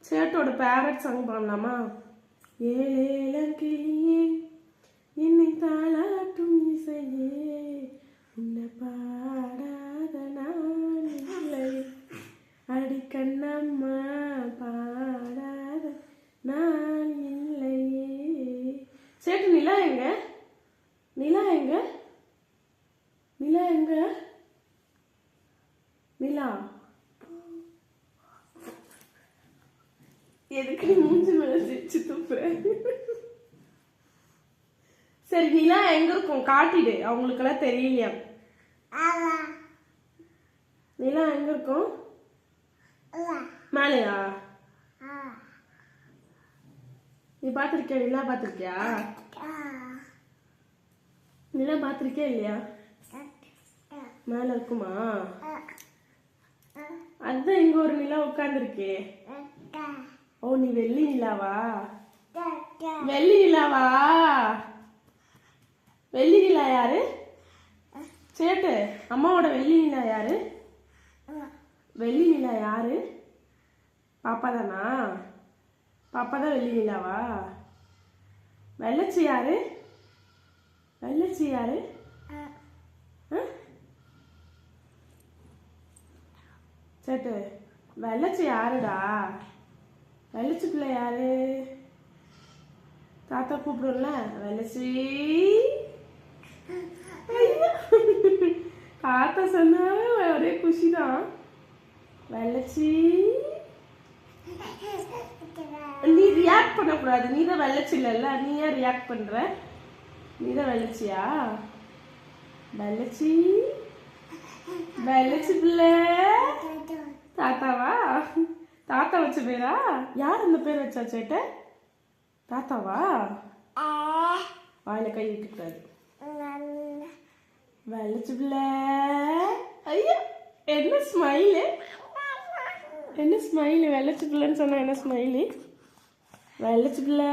சேட்டோட farad song பாடலாமா? ஏலேலங்கிளியே என்னை தாளாட்டும் இசையே உன்னை பாடாத நான் இல்லை அடிக்கண்ணம்மா பாடாத நான் இல்லையே. சேட்டு நிலா எங்க? நிலா எங்க? நிலா எங்க? நிலா எதுக்கு நீ மூஞ்சி மேல சிரிச்சு துப்புற? சரி நிலா எங்க இருக்கும் காட்டிடு, அவங்களுக்கெல்லாம் தெரியலையா. நிலா எங்க இருக்கும்? மேலையா? நீ பாத்திருக்கியா? நிலா பாத்திருக்கியா? நிலா பாத்திருக்கியா இல்லையா? மேல இருக்குமா? அதுதான் இங்க ஒரு நிலா உட்கார்ந்து இருக்கே. ஓ நீ வெள்ளி நிலாவா? வெள்ளி நிலாவா? வெள்ளி நிலா யாரு? சேட்டு அம்மாவோட வெள்ளி நிலா யாரு? வெள்ளி நிலா யாரு? பாப்பா தானா? பாப்பா தான் வெள்ளி நிலாவா? வெள்ளச்சி யாரு? வெள்ளச்சி யாரு? சேட்டு வெள்ளச்சி யாருடா? வெள்ளச்சி பிள்ளை யாரு? தாத்தா கூப்பிடும்ல வெள்ளச்சி. தாத்தா சொன்னா ஒரே குஷிதான். வெள்ளச்சி நீ ரியாக்ட் பண்ணக்கூடாது, நீ தான் வெள்ளச்சி இல்லைல்ல, நீ ஏன் ரியாக்ட் பண்ற? நீ தான் வெள்ளச்சியா? வெள்ளச்சி வெள்ளச்சி பிள்ளை தாத்தாவா? தாத்தா வச்ச பேரா? யார் அந்த பேர் வச்சா சேட்ட? தாத்தாவா? வாயில கை விட்டுக்கூடாது. வெள்ளச்சி பிள்ளை. ஐயா என்ன ஸ்மைலு? என்ன ஸ்மைலு? வெள்ளச்சி பிள்ளைன்னு சொன்னா என்ன ஸ்மைலு? வெள்ளச்சி பிள்ளை